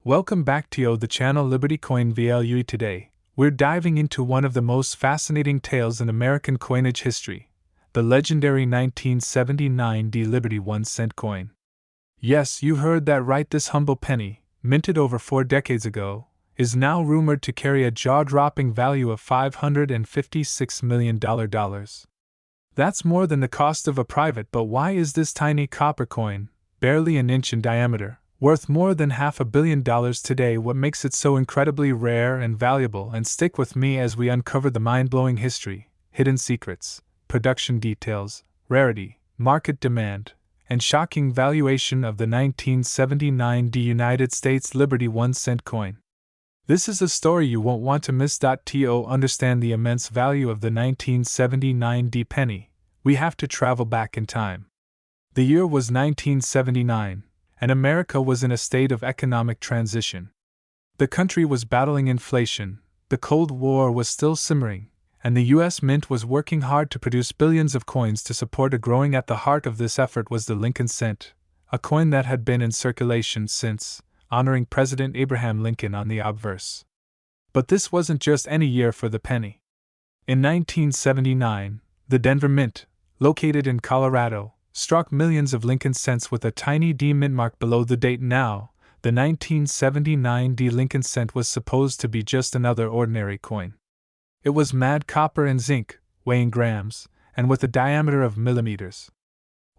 Welcome back to the channel Liberty Coin Value. Today, we're diving into one of the most fascinating tales in American coinage history, the legendary 1979 Liberty 1-cent coin. Yes, you heard that right. This humble penny, minted over 4 decades ago, is now rumored to carry a jaw-dropping value of $556 million. That's more than the cost of a private. But why is this tiny copper coin, barely an inch in diameter, worth more than $500 million today? What makes it so incredibly rare and valuable? And stick with me as we uncover the mind-blowing history, hidden secrets, production details, rarity, market demand, and shocking valuation of the 1979 United States Liberty 1-cent coin. This is a story you won't want to miss. To understand the immense value of the 1979 penny, we have to travel back in time. The year was 1979. And America was in a state of economic transition. The country was battling inflation, the Cold War was still simmering, and the U.S. Mint was working hard to produce billions of coins to support a growing. At the heart of this effort was the Lincoln cent, a coin that had been in circulation since, honoring President Abraham Lincoln on the obverse. But this wasn't just any year for the penny. In 1979, the Denver Mint, located in Colorado, struck millions of Lincoln cents with a tiny D mint mark below the date. Now, the 1979 Lincoln cent was supposed to be just another ordinary coin. It was mad copper and zinc, weighing grams, and with a diameter of millimeters.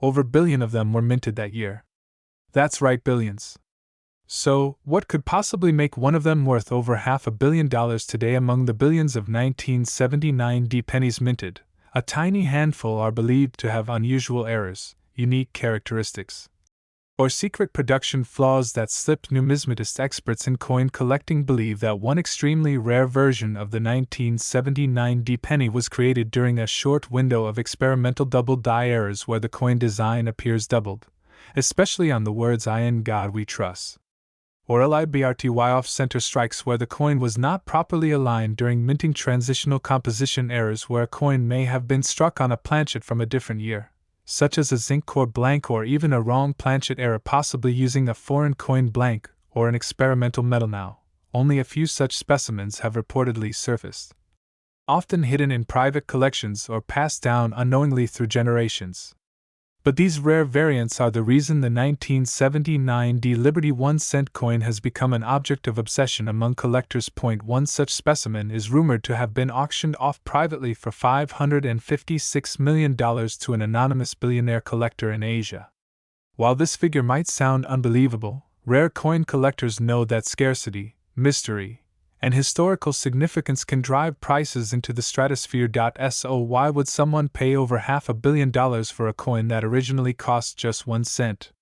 Over a billion of them were minted that year. That's right, billions. So, what could possibly make one of them worth over $500 million today? Among the billions of 1979 pennies minted, a tiny handful are believed to have unusual errors, unique characteristics, or secret production flaws that slipped. Numismatist experts in coin collecting believe that one extremely rare version of the 1979 penny was created during a short window of experimental double die errors where the coin design appears doubled, especially on the words "I in God we trust," or LIBRTY off-center strikes where the coin was not properly aligned during minting. Transitional composition errors where a coin may have been struck on a planchet from a different year, such as a zinc core blank or even a wrong planchet error, possibly using a foreign coin blank or an experimental metal. Now, only a few such specimens have reportedly surfaced, often hidden in private collections or passed down unknowingly through generations. But these rare variants are the reason the 1979 Liberty 1-cent coin has become an object of obsession among collectors. One such specimen is rumored to have been auctioned off privately for $556 million to an anonymous billionaire collector in Asia. While this figure might sound unbelievable, rare coin collectors know that scarcity, mystery, and historical significance can drive prices into the stratosphere. So why would someone pay over $500 million for a coin that originally cost just 1 cent?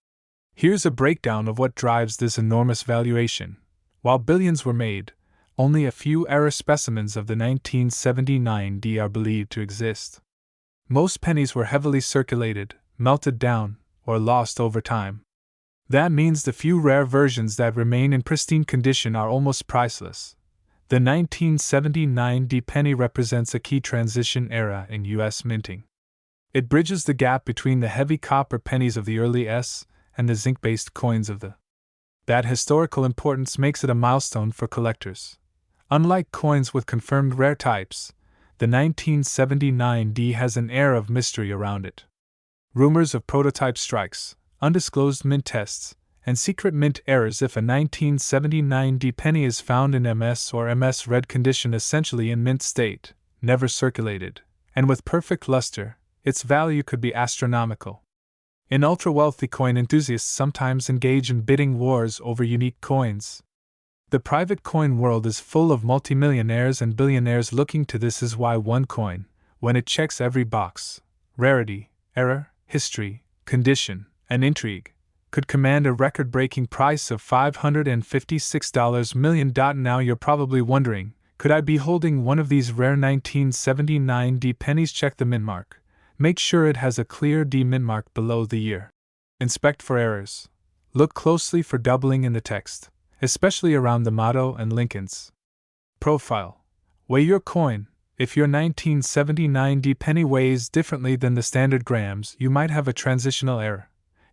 Here's a breakdown of what drives this enormous valuation. While billions were made, only a few error specimens of the 1979 are believed to exist. Most pennies were heavily circulated, melted down, or lost over time. That means the few rare versions that remain in pristine condition are almost priceless. The 1979 penny represents a key transition era in U.S. minting. It bridges the gap between the heavy copper pennies of the early S and the zinc-based coins of the. That historical importance makes it a milestone for collectors. Unlike coins with confirmed rare types, the 1979 has an air of mystery around it. Rumors of prototype strikes, undisclosed mint tests, and secret mint errors. If a 1979 penny is found in MS or MS red condition, essentially in mint state, never circulated, and with perfect luster, its value could be astronomical. In ultra-wealthy coin enthusiasts sometimes engage in bidding wars over unique coins. The private coin world is full of multimillionaires and billionaires looking to. This is why one coin, when it checks every box, rarity, error, history, condition, and intrigue, could command a record-breaking price of $556 million. Now you're probably wondering, could I be holding one of these rare 1979 pennies? Check the mint mark. Make sure it has a clear D mint mark below the year. Inspect for errors. Look closely for doubling in the text, especially around the motto and Lincoln's profile. Weigh your coin. If your 1979 penny weighs differently than the standard grams, you might have a transitional error.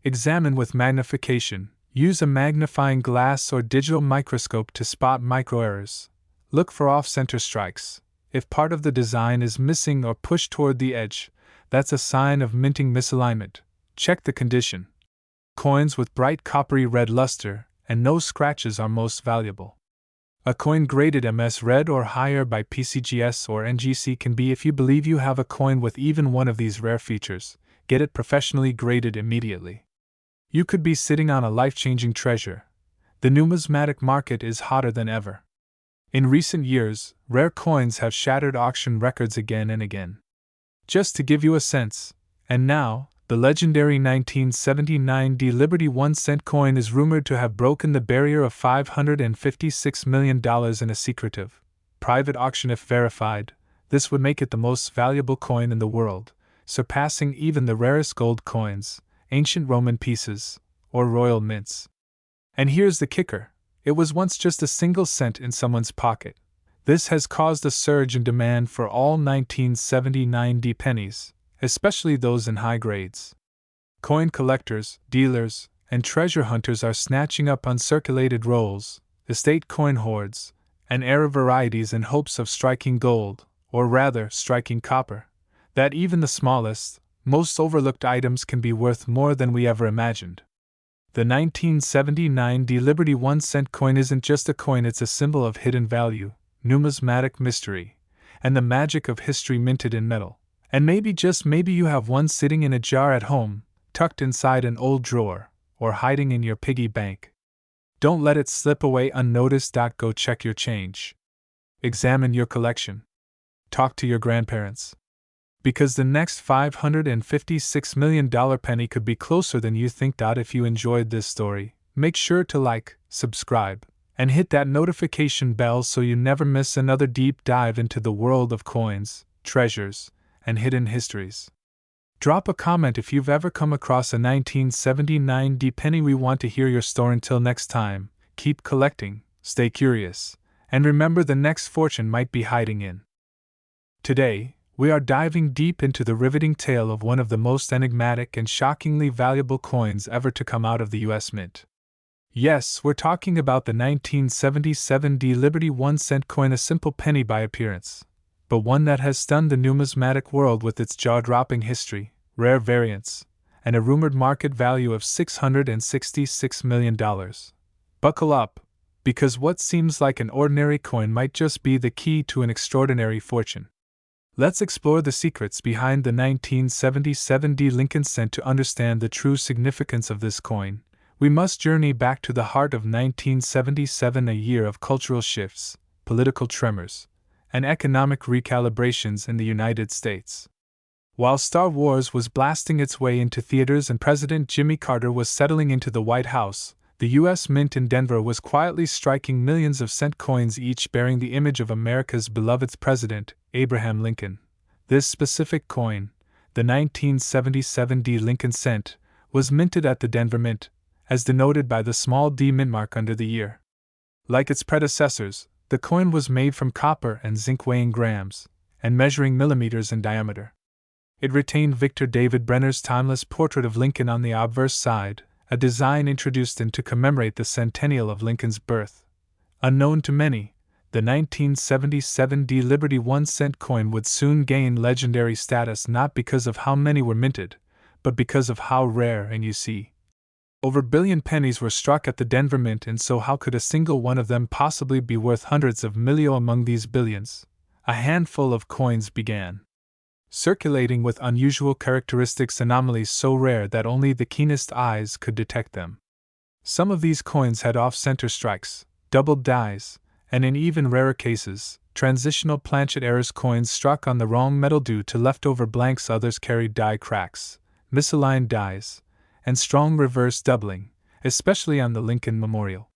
Examine with magnification, Use a magnifying glass or digital microscope to spot microerrors. Look for off-center strikes. If part of the design is missing or pushed toward the edge, that's a sign of minting misalignment. Check the condition. Coins with bright coppery red luster and no scratches are most valuable. A coin graded MS red or higher by PCGS or NGC can be if you believe you have a coin with even one of these rare features. Get it professionally graded immediately. You could be sitting on a life-changing treasure. The numismatic market is hotter than ever. In recent years, rare coins have shattered auction records again and again. Just to give you a sense, and now, the legendary 1979 D Liberty 1-cent coin is rumored to have broken the barrier of $556 million in a secretive, private auction. If verified, this would make it the most valuable coin in the world, surpassing even the rarest gold coins, ancient Roman pieces, or royal mints. And here's the kicker. It was once just a single cent in someone's pocket. This has caused a surge in demand for all 1979 D pennies, especially those in high grades. Coin collectors, dealers, and treasure hunters are snatching up uncirculated rolls, estate coin hoards, and era varieties in hopes of striking gold, or rather, striking copper. That even the smallest, most overlooked items can be worth more than we ever imagined. The 1979 D Liberty 1-cent coin isn't just a coin, it's a symbol of hidden value, numismatic mystery, and the magic of history minted in metal. And maybe, just maybe, you have one sitting in a jar at home, tucked inside an old drawer, or hiding in your piggy bank. Don't let it slip away unnoticed. Go check your change. Examine your collection. Talk to your grandparents. Because the next $556 million penny could be closer than you think. If you enjoyed this story, make sure to like, subscribe, and hit that notification bell so you never miss another deep dive into the world of coins, treasures, and hidden histories. Drop a comment if you've ever come across a 1979 D penny. We want to hear your story. Until next time, keep collecting, stay curious, and remember, the next fortune might be hiding in. Today, we are diving deep into the riveting tale of one of the most enigmatic and shockingly valuable coins ever to come out of the US Mint. Yes, we're talking about the 1977 D Liberty 1-cent coin, a simple penny by appearance, but one that has stunned the numismatic world with its jaw-dropping history, rare variants, and a rumored market value of $666 million. Buckle up, because what seems like an ordinary coin might just be the key to an extraordinary fortune. Let's explore the secrets behind the 1977 D Lincoln cent. To understand the true significance of this coin, we must journey back to the heart of 1977, a year of cultural shifts, political tremors, and economic recalibrations in the United States. While Star Wars was blasting its way into theaters and President Jimmy Carter was settling into the White House, the U.S. Mint in Denver was quietly striking millions of cent coins, each bearing the image of America's beloved President, Abraham Lincoln. This specific coin, the 1977 D Lincoln cent, was minted at the Denver Mint, as denoted by the small D mint mark under the year. Like its predecessors, the coin was made from copper and zinc, weighing grams, and measuring millimeters in diameter. It retained Victor David Brenner's timeless portrait of Lincoln on the obverse side, a design introduced in to commemorate the centennial of Lincoln's birth. Unknown to many, the 1977 D Liberty 1-cent coin would soon gain legendary status, not because of how many were minted, but because of how rare. And you see, over billion pennies were struck at the Denver Mint, and so how could a single one of them possibly be worth hundreds of millions? Among these billions, a handful of coins began circulating with unusual characteristics, anomalies so rare that only the keenest eyes could detect them. Some of these coins had off-center strikes, doubled dies, and in even rarer cases, transitional planchet errors, coins struck on the wrong metal due to leftover blanks. Others carried die cracks, misaligned dies, and strong reverse doubling, especially on the Lincoln Memorial.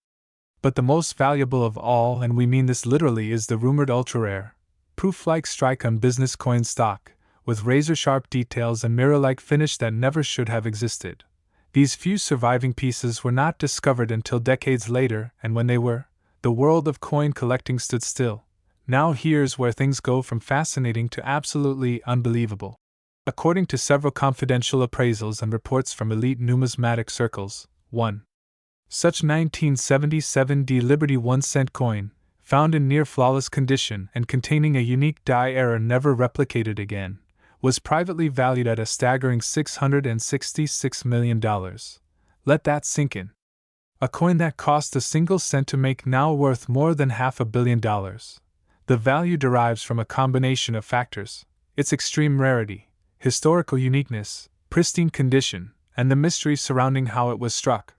But the most valuable of all, and we mean this literally, is the rumored ultra-rare, proof-like strike on business coin stock, with razor-sharp details and mirror-like finish that never should have existed. These few surviving pieces were not discovered until decades later, and when they were, the world of coin collecting stood still. Now here's where things go from fascinating to absolutely unbelievable. According to several confidential appraisals and reports from elite numismatic circles, 1. Such 1977 D Liberty 1-cent coin, found in near flawless condition and containing a unique die error never replicated again, was privately valued at a staggering $666 million. Let that sink in. A coin that cost a single cent to make now worth more than $500 million. The value derives from a combination of factors: its extreme rarity, historical uniqueness, pristine condition, and the mystery surrounding how it was struck.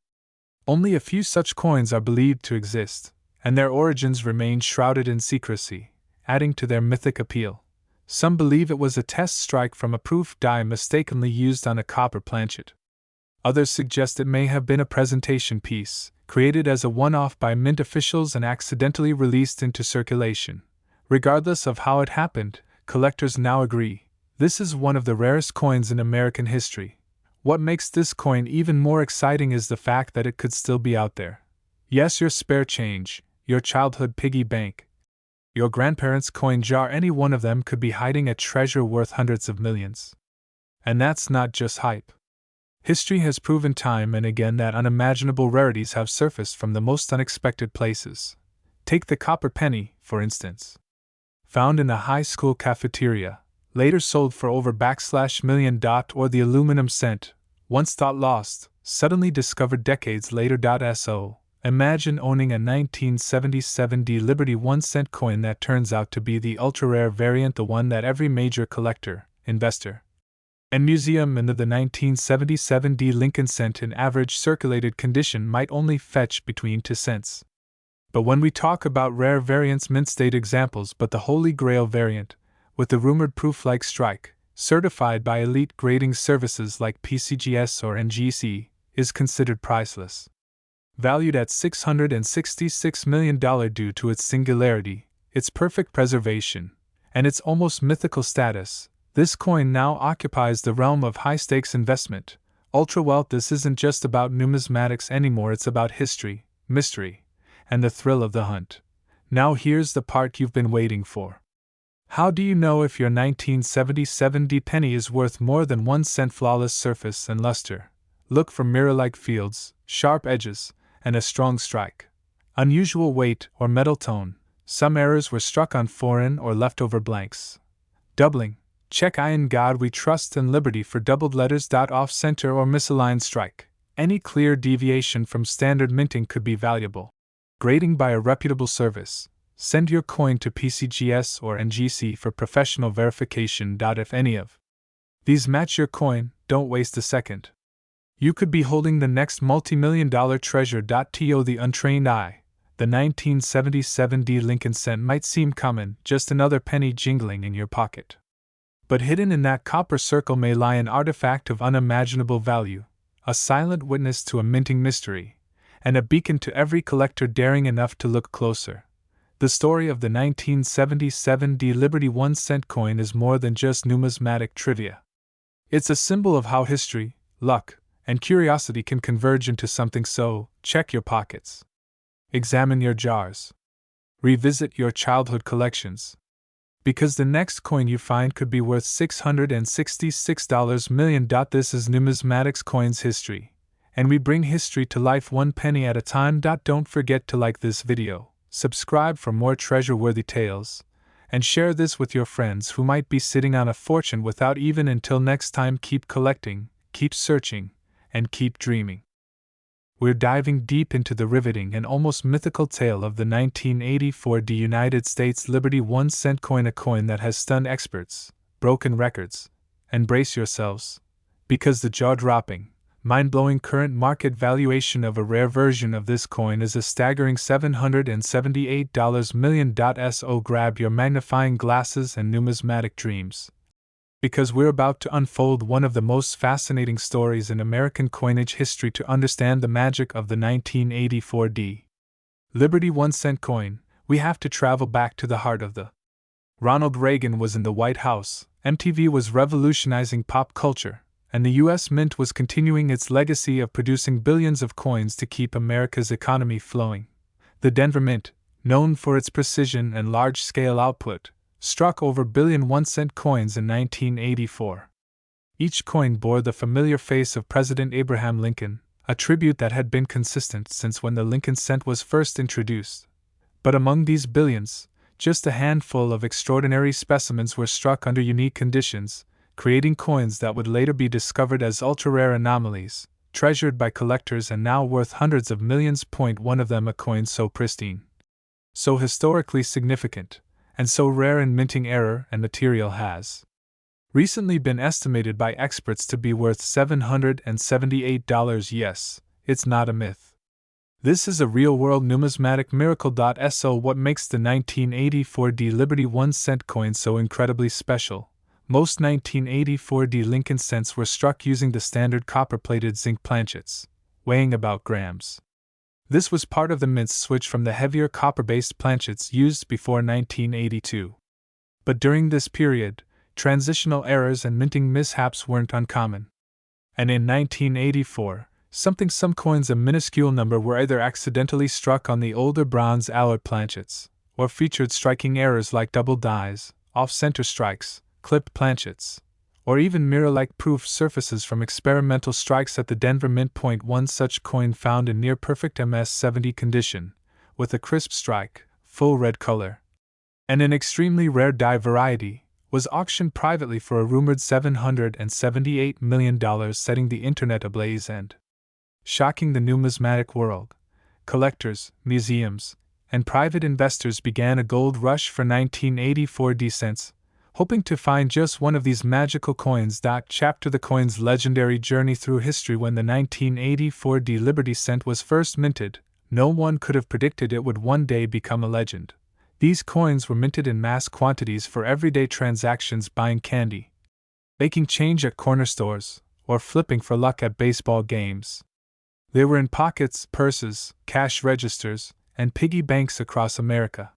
Only a few such coins are believed to exist, and their origins remain shrouded in secrecy, adding to their mythic appeal. Some believe it was a test strike from a proof die mistakenly used on a copper planchet. Others suggest it may have been a presentation piece, created as a one-off by mint officials and accidentally released into circulation. Regardless of how it happened, collectors now agree this is one of the rarest coins in American history. What makes this coin even more exciting is the fact that it could still be out there. Yes, your spare change, your childhood piggy bank, your grandparents' coin jar, any one of them could be hiding a treasure worth hundreds of millions. And that's not just hype. History has proven time and again that unimaginable rarities have surfaced from the most unexpected places. Take the copper penny, for instance. Found in a high school cafeteria, later sold for over $1 million, or the aluminum cent, once thought lost, suddenly discovered decades later. So, imagine owning a 1977 D Liberty 1-cent coin that turns out to be the ultra-rare variant, the one that every major collector, investor, and museum in the 1977 D Lincoln cent in average circulated condition might only fetch between 2 cents. But when we talk about rare variants, mint state examples, but the Holy Grail variant, with the rumored proof-like strike, certified by elite grading services like PCGS or NGC, is considered priceless. Valued at $666 million due to its singularity, its perfect preservation, and its almost mythical status, this coin now occupies the realm of high-stakes investment, ultra-wealth. This isn't just about numismatics anymore, it's about history, mystery, and the thrill of the hunt. Now here's the part you've been waiting for. How do you know if your 1977 D penny is worth more than 1 cent? Flawless surface and luster. Look for mirror-like fields, sharp edges, and a strong strike. Unusual weight or metal tone. Some errors were struck on foreign or leftover blanks. Doubling. Check I in God we trust and liberty for doubled letters. Off-center or misaligned strike. Any clear deviation from standard minting could be valuable. Grading by a reputable service. Send your coin to PCGS or NGC for professional verification. If any of these match your coin, don't waste a second. You could be holding the next multi-million-dollar treasure. To the untrained eye, the 1977 D Lincoln cent might seem common, just another penny jingling in your pocket. But hidden in that copper circle may lie an artifact of unimaginable value, a silent witness to a minting mystery, and a beacon to every collector daring enough to look closer. The story of the 1977 D Liberty 1-cent coin is more than just numismatic trivia. It's a symbol of how history, luck, and curiosity can converge into something. So, check your pockets. Examine your jars. Revisit your childhood collections. Because the next coin you find could be worth $666 million. This is Numismatics Coins History, and we bring history to life one penny at a time. Don't forget to like this video, subscribe for more treasure-worthy tales, and share this with your friends who might be sitting on a fortune without even. Until next time, keep collecting, keep searching, and keep dreaming. We're diving deep into the riveting and almost mythical tale of the 1984 D United States Liberty 1-cent coin, a coin that has stunned experts, broken records, and brace yourselves, because the jaw-dropping, mind-blowing current market valuation of a rare version of this coin is a staggering $778 million. So grab your magnifying glasses and numismatic dreams, because we're about to unfold one of the most fascinating stories in American coinage history. To understand the magic of the 1984 D Liberty 1-cent coin, we have to travel back to the heart of the. Ronald Reagan was in the White House, MTV was revolutionizing pop culture, and the U.S. Mint was continuing its legacy of producing billions of coins to keep America's economy flowing. The Denver Mint, known for its precision and large-scale output, struck over billion 1-cent coins in 1984. Each coin bore the familiar face of President Abraham Lincoln, a tribute that had been consistent since when the Lincoln cent was first introduced. But among these billions, just a handful of extraordinary specimens were struck under unique conditions, creating coins that would later be discovered as ultra-rare anomalies, treasured by collectors and now worth hundreds of millions. One of them a coin so pristine, so historically significant, and so rare in minting error and material has recently been estimated by experts to be worth $778. Yes, it's not a myth. This is a real-world numismatic miracle. So what makes the 1984 D Liberty 1 cent coin so incredibly special? Most 1984 D Lincoln cents were struck using the standard copper-plated zinc planchets, weighing about grams. This was part of the mint's switch from the heavier copper-based planchets used before 1982. But during this period, transitional errors and minting mishaps weren't uncommon. And in 1984, some coins a minuscule number were either accidentally struck on the older bronze alloy planchets, or featured striking errors like double dies, off-center strikes, clipped planchets, or even mirror-like proof surfaces from experimental strikes at the Denver Mint. One such coin found in near-perfect MS-70 condition, with a crisp strike, full red color, and an extremely rare die variety, was auctioned privately for a rumored $778 million, setting the internet ablaze and shocking the numismatic world. Collectors, museums, and private investors began a gold rush for 1984 D cents, hoping to find just one of these magical coins. Chapter: the coin's legendary journey through history. When the 1984 D Liberty cent was first minted, no one could have predicted it would one day become a legend. These coins were minted in mass quantities for everyday transactions, buying candy, making change at corner stores, or flipping for luck at baseball games. They were in pockets, purses, cash registers, and piggy banks across America.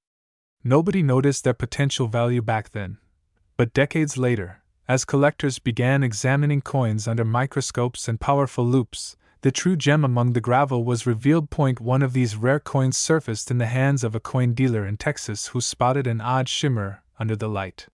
Nobody noticed their potential value back then. But decades later, as collectors began examining coins under microscopes and powerful loupes, the true gem among the gravel was revealed. One of these rare coins surfaced in the hands of a coin dealer in Texas who spotted an odd shimmer under the light.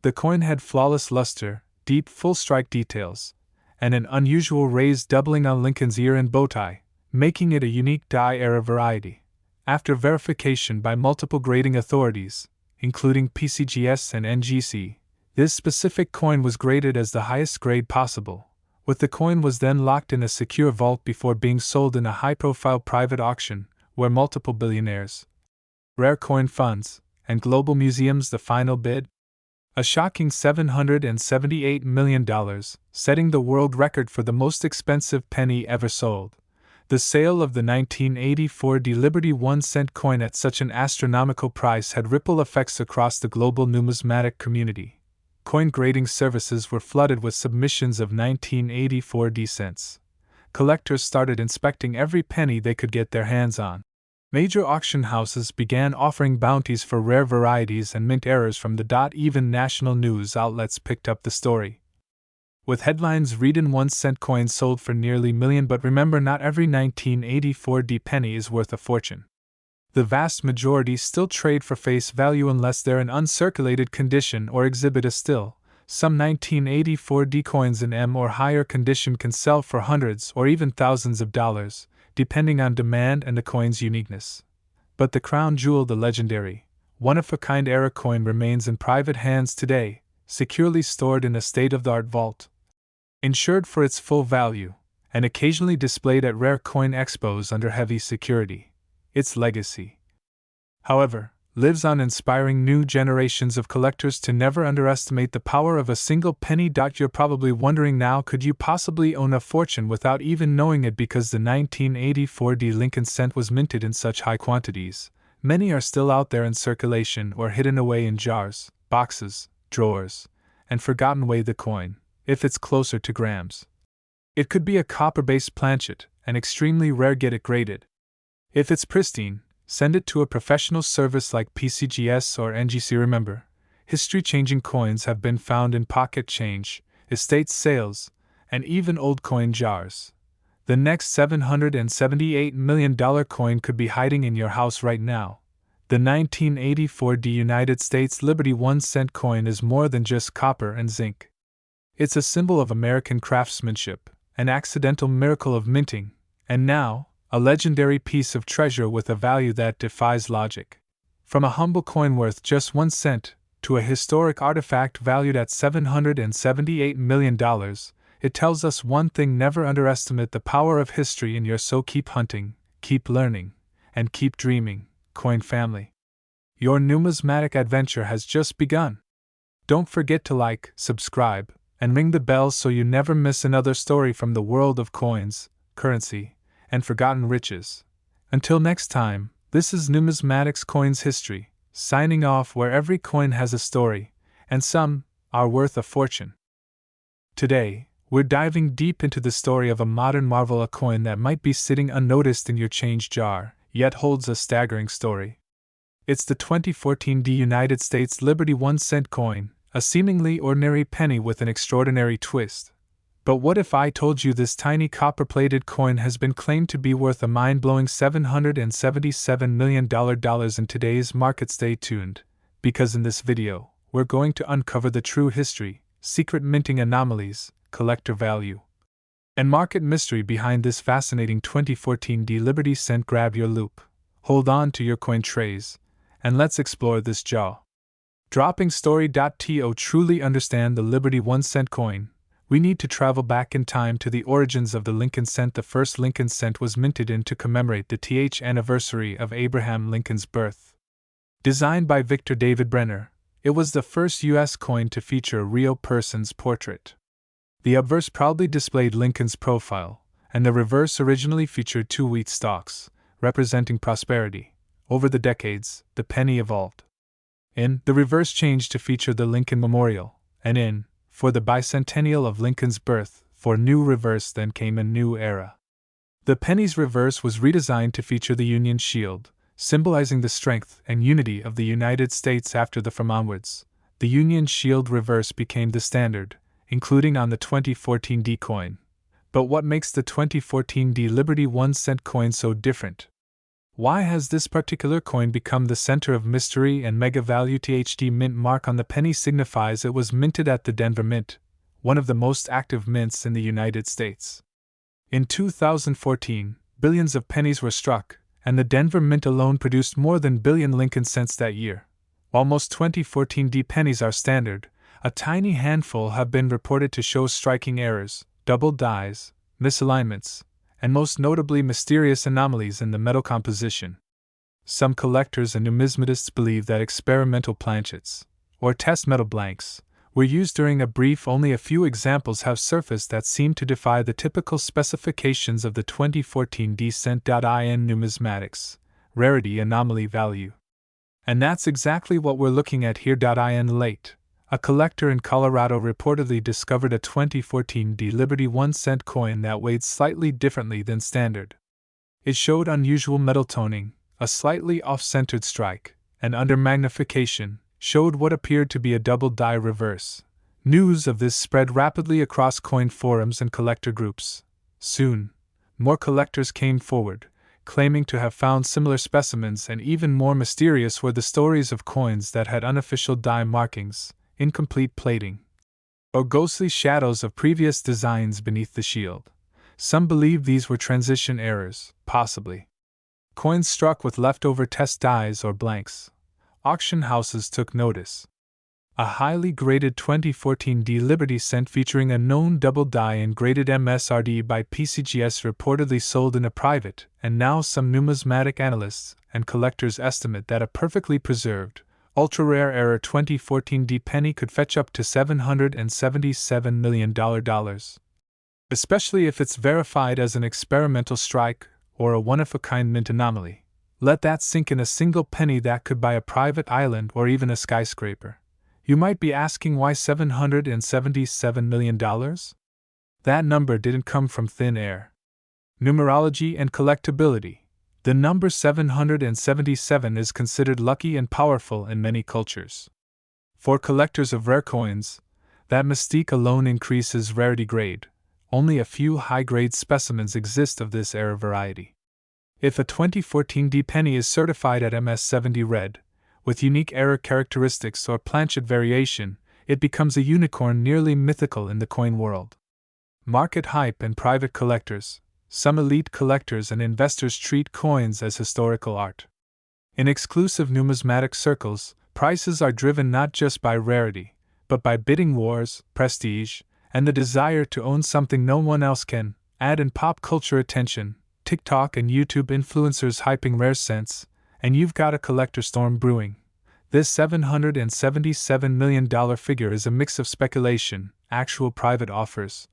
The coin had flawless luster, deep full strike details, and an unusual raised doubling on Lincoln's ear and bow tie, making it a unique die-era variety. After verification by multiple grading authorities, including PCGS and NGC, this specific coin was graded as the highest grade possible. With the coin was then locked in a secure vault before being sold in a high-profile private auction, where multiple billionaires, rare coin funds, and global museums the final bid. A shocking $778 million, setting the world record for the most expensive penny ever sold. The sale of the 1984 D Liberty 1 cent coin at such an astronomical price had ripple effects across the global numismatic community. Coin grading services were flooded with submissions of 1984 D cents. Collectors started inspecting every penny they could get their hands on. Major auction houses began offering bounties for rare varieties and mint errors from the even national news outlets picked up the story, with headlines reading 1 cent coins sold for nearly $1 million. But remember, not every 1984 D penny is worth a fortune. The vast majority still trade for face value unless they're in uncirculated condition or exhibit a still. Some 1984 D coins in M or higher condition can sell for hundreds or even thousands of dollars, depending on demand and the coin's uniqueness. But the crown jewel, the legendary, one-of-a-kind era coin, remains in private hands today, securely stored in a state-of-the-art vault, insured for its full value, and occasionally displayed at rare coin expos under heavy security. Its legacy, however, lives on, inspiring new generations of collectors to never underestimate the power of a single penny. You're probably wondering now, could you possibly own a fortune without even knowing it? Because the 1984 D Lincoln cent was minted in such high quantities, many are still out there in circulation or hidden away in jars, boxes, drawers, and forgotten. Weigh the coin, if it's closer to grams. It could be a copper-based planchet, and extremely rare. Get it graded. If it's pristine, send it to a professional service like PCGS or NGC. Remember, history-changing coins have been found in pocket change, estate sales, and even old coin jars. The next $778 million coin could be hiding in your house right now. The 1984 D United States Liberty 1 cent coin is more than just copper and zinc. It's a symbol of American craftsmanship, an accidental miracle of minting, And now, a legendary piece of treasure with a value that defies logic. From a humble coin worth just 1 cent to a historic artifact valued at $778 million, it tells us one thing: never underestimate the power of history in your so keep hunting, keep learning, and keep dreaming, coin family. Your numismatic adventure has just begun. Don't forget to like, subscribe, and ring the bell so you never miss another story from the world of coins, currency, and forgotten riches. Until next time, this is Numismatics Coins History, signing off, where every coin has a story, and some are worth a fortune. Today, we're diving deep into the story of a modern marvel, a coin that might be sitting unnoticed in your change jar, yet holds a staggering story. It's the 2014 United States Liberty 1 cent coin, a seemingly ordinary penny with an extraordinary twist. But what if I told you this tiny copper-plated coin has been claimed to be worth a mind-blowing $777 million in today's market? Stay tuned, because in this video, we're going to uncover the true history, secret minting anomalies, collector value, and market mystery behind this fascinating 2014 Liberty cent. Grab your loop, hold on to your coin trays, and let's explore this jaw-dropping story. To truly understand the Liberty 1 cent coin, we need to travel back in time to the origins of the Lincoln cent. The first Lincoln cent was minted in to commemorate the 10th anniversary of Abraham Lincoln's birth. Designed by Victor David Brenner, it was the first U.S. coin to feature a real person's portrait. The obverse proudly displayed Lincoln's profile, and the reverse originally featured 2 wheat stalks, representing prosperity. Over the decades, the penny evolved. The reverse changed to feature the Lincoln Memorial, and for the bicentennial of Lincoln's birth, for new reverse then came a new era. The penny's reverse was redesigned to feature the Union Shield, symbolizing the strength and unity of the United States. After the from onwards, the Union Shield reverse became the standard, including on the 2014 coin. But what makes the 2014 Liberty 1 cent coin so different? Why has this particular coin become the center of mystery and mega value? The mint mark on the penny signifies it was minted at the Denver Mint, one of the most active mints in the United States. In 2014, billions of pennies were struck, and the Denver Mint alone produced more than billion Lincoln cents that year. While most 2014 pennies are standard, a tiny handful have been reported to show striking errors, double dies, misalignments, and most notably mysterious anomalies in the metal composition. Some collectors and numismatists believe that experimental planchets, or test metal blanks, were used during a brief. Only a few examples have surfaced that seem to defy the typical specifications of the 2014 cent. In numismatics, rarity anomaly value. And that's exactly what we're looking at here. In late, a collector in Colorado reportedly discovered a 2014 Liberty 1 cent coin that weighed slightly differently than standard. It showed unusual metal toning, a slightly off-centered strike, and under magnification, showed what appeared to be a double die reverse. News of this spread rapidly across coin forums and collector groups. Soon, more collectors came forward, claiming to have found similar specimens, and even more mysterious were the stories of coins that had unofficial die markings, incomplete plating, or ghostly shadows of previous designs beneath the shield. Some believe these were transition errors, possibly coins struck with leftover test dies or blanks. Auction houses took notice. A highly graded 2014 Liberty cent featuring a known double die and graded MSRD by PCGS reportedly sold in a private, and now some numismatic analysts and collectors estimate that a perfectly preserved, ultra-rare error 2014 penny could fetch up to $777 million, especially if it's verified as an experimental strike or a one-of-a-kind mint anomaly. Let that sink in. A single penny that could buy a private island or even a skyscraper. You might be asking, why $777 million? That number didn't come from thin air. Numerology and collectability. The number 777 is considered lucky and powerful in many cultures. For collectors of rare coins, that mystique alone increases rarity grade. Only a few high-grade specimens exist of this error variety. If a 2014 penny is certified at MS70 red, with unique error characteristics or planchet variation, it becomes a unicorn, nearly mythical in the coin world. Market hype and private collectors. some elite collectors and investors treat coins as historical art. In exclusive numismatic circles, prices are driven not just by rarity, but by bidding wars, prestige, and the desire to own something no one else can. Add in pop culture attention, TikTok and YouTube influencers hyping rare scents, and you've got a collector storm brewing. This $777 million figure is a mix of speculation, actual private offers,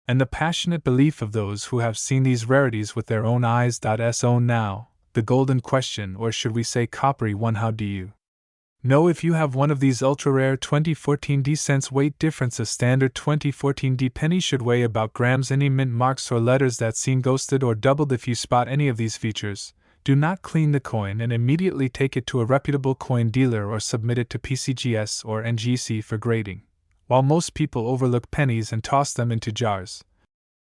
and the passionate belief of those who have seen these rarities with their own eyes. So now, the golden question, or should we say coppery one: how do you know if you have one of these ultra-rare 2014 D cents? Weight difference: a standard 2014 D penny should weigh about grams. Any mint marks or letters that seem ghosted or doubled. If you spot any of these features, do not clean the coin and immediately take it to a reputable coin dealer or submit it to PCGS or NGC for grading. While most people overlook pennies and toss them into jars,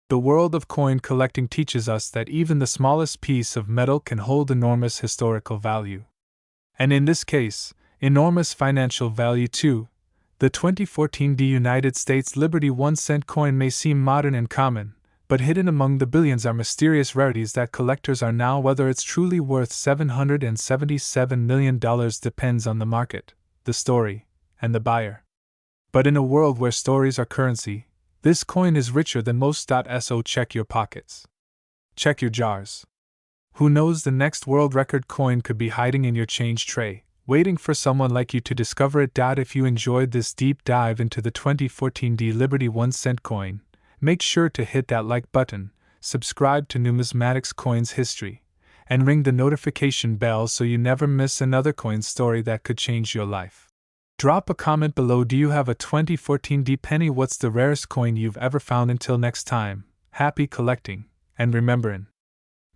the world of coin collecting teaches us that even the smallest piece of metal can hold enormous historical value. And in this case, enormous financial value too. The 2014 D United States Liberty 1 cent coin may seem modern and common, but hidden among the billions are mysterious rarities that collectors are now. Whether it's truly worth $777 million depends on the market, the story, and the buyer. But in a world where stories are currency, this coin is richer than most. So check your pockets. Check your jars. Who knows, the next world record coin could be hiding in your change tray, waiting for someone like you to discover it. If you enjoyed this deep dive into the 2014 D Liberty 1 cent coin, make sure to hit that like button, subscribe to Numismatics Coins History, and ring the notification bell so you never miss another coin story that could change your life. Drop a comment below. Do you have a 2014 D penny? What's the rarest coin you've ever found? Until next time, happy collecting, and remember, in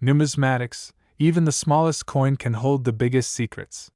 numismatics, even the smallest coin can hold the biggest secrets.